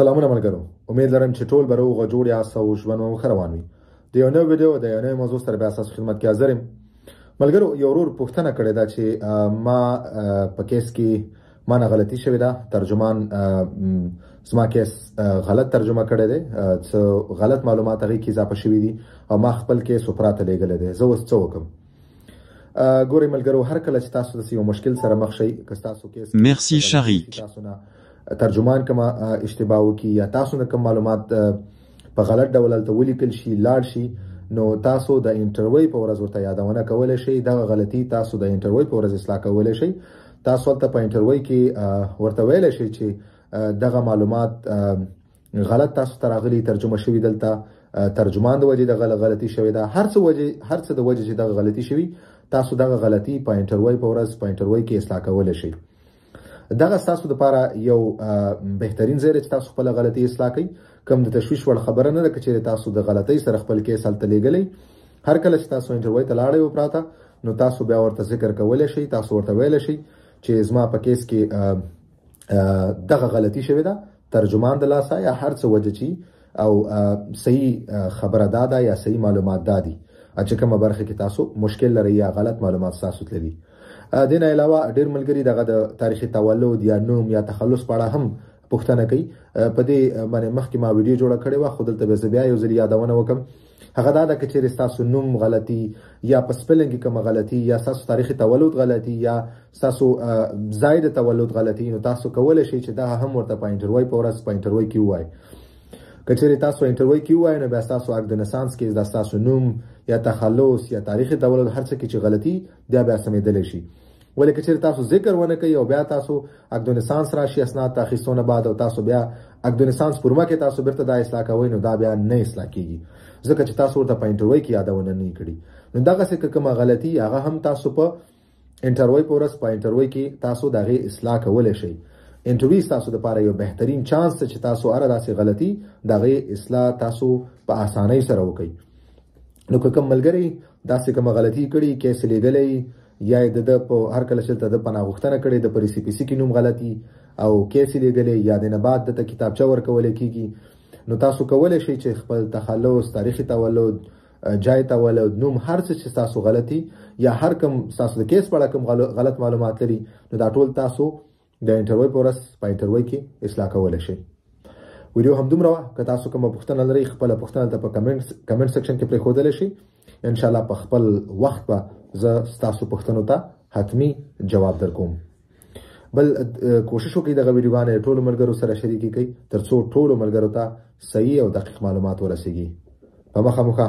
سلامونه ملګرو، امید لرم چې ټول به روغ جوړ یاست او ژوند مو ښه روان وي. د یو نوي ویډیو د یو نوي موضوع سره بیا ستاسو خدمت کې حاضر یم. ملګرو، یو ورور پوښتنه کړې ده چې ما په کیس کې مانه غلطي شوې ده، ترجمان زما کیس غلط ترجمه کړی دی، څه غلط معلومات هغې کې اضافه شوي دي او ما خپل کیس وپرا ته لیږلی دی. زه اوس څه وکړم؟ ګورئ ملګرو، هر کله چې تاسو داسې یو مشکل سره مخ شئ، که ستاسو کیس Merci Sharik. ترجمان کوم اشتباه وکړي یا تاسو نه کوم معلومات په غلط ډول هلته ولیکل شي لاړ شي، نو تاسو د انټرویو په ورځ ورته یادونه کولی شئ. دغه غلطي تاسو د انټرویو په ورځ اصلاح کولی شئ. تاسو هلته په انټرویو کې ورته ویلی شئ چې دغه معلومات غلط تاسو ته راغلي، ترجمه شوي دلته ترجمان د وجې دغه غلطي شوې ده. هر څه د وجې چې دغه غلطي شوي، تاسو دغه غلطي په انټرویو په ورځ په انټرویو کې اصلاح کولی شئ. دغه ستاسو لپاره یو بهترین ځای دی چې تاسو خپله غلطي اصلاح کوئ. کوم د تشویش وړ خبره نه ده که چیرې تاسو د غلطۍ سره خپل کیس هلته لیږلی. هر کله چې تاسو انټرویو ته لاړئ وپراته، نو تاسو بیا ورته ذکر کولی شئ. تاسو ورته ویلی شئ چې زما په کیس کې دغه غلطي شوې ده، ترجمان د لاسه یا هر څه وجه چې او صحیح خبره دا ده یا صحیح معلومات دا دي چې کومه برخه کې تاسو مشکل لرئ یا غلط معلومات ستاسو تللي. دې نه علاوه ډېر ملګري دغه د تاریخي تولد یا نوم یا تخلص په اړه هم پوښتنه کوي. په دې باندې مخکې ما ویډیو جوړه کړې وه، خو دلته به زه بیا یو ځل یادونه وکړم. هغه دا ده که چیرې ستاسو نوم غلطي یا په سپیلنګ کې کومه غلطي یا ستاسو تاریخي تولد غلطي یا ستاسو ځای د تولد غلطي، نو تاسو کولی شئ چې دا هم ورته په انټرویو په ورځ په انټرویو کې ووایئ. که چیرې تاسو انټرویو کې ووایئ، نو بیا ستاسو اکت د نسانس کې دا ستاسو نوم یا تخلص یا تاریخي تولد هر څه کې چې غلطي دا بیا سمېدلی شي. ولې که چیرې تاسو ذکر ونه کوئ او بیا تاسو اکت د نسانس راشي اسناد ته اخیستونه بعد او تاسو بیا اکت د نسانس پرمه کې تاسو بیرته دا اصلاح کوئ، نو دا بیا نه اصلاح کیږي، ځکه چې تاسو ورته په انټرویو کې یادونه نه کړي. نو دغسې که کومه غلطي هغه هم تاسو په انټرویو په ورځ په انټرویو کې تاسو د هغې اصلاح کولی شئ. انټرویو ستاسو دپاره یو بهترین چانس دی چې تاسو هره داسې غلطي د هغې اصلاح تاسو په اسانۍ سره وکړئ. نو که کوم ملګري داسې کومه غلطي کړي، کیس لیږلی یا د ده په هر کله چې دلته د پناه غوښتنه کړې د په ریسیپیسي کې نوم غلطي او کیس یې لیږلی یا د نه بعد دته کتابچه ورکولی کېږي، نو تاسو کولی شئ چې خپل تخلص، تاریخي تولد، جای تولد، نوم، هر څه چې ستاسو غلطي یا هر کوم ستاسو د کیس په اړه کوم غلط معلومات لري، نو دا ټول تاسو د انټرویو په ورځ په انټرویو کې اصلاح کولی شئ. ویډیو همدومره وه. که تاسو کومه پوښتنه لرئ، خپله پوښتنه ته په کمنټ سیکشن کې پرېښودلی شئ. انشاءالله په خپل وخت به زه ستاسو پوښتنو ته حتمي جواب درکوم. بل کوشش وکړئ دغه ویډیوګانې ټولو ملګرو سره شریکې کړئ، تر څو ټولو ملګرو ته صحیح او دقیق معلومات ورسیږي. په مخه مو ښه.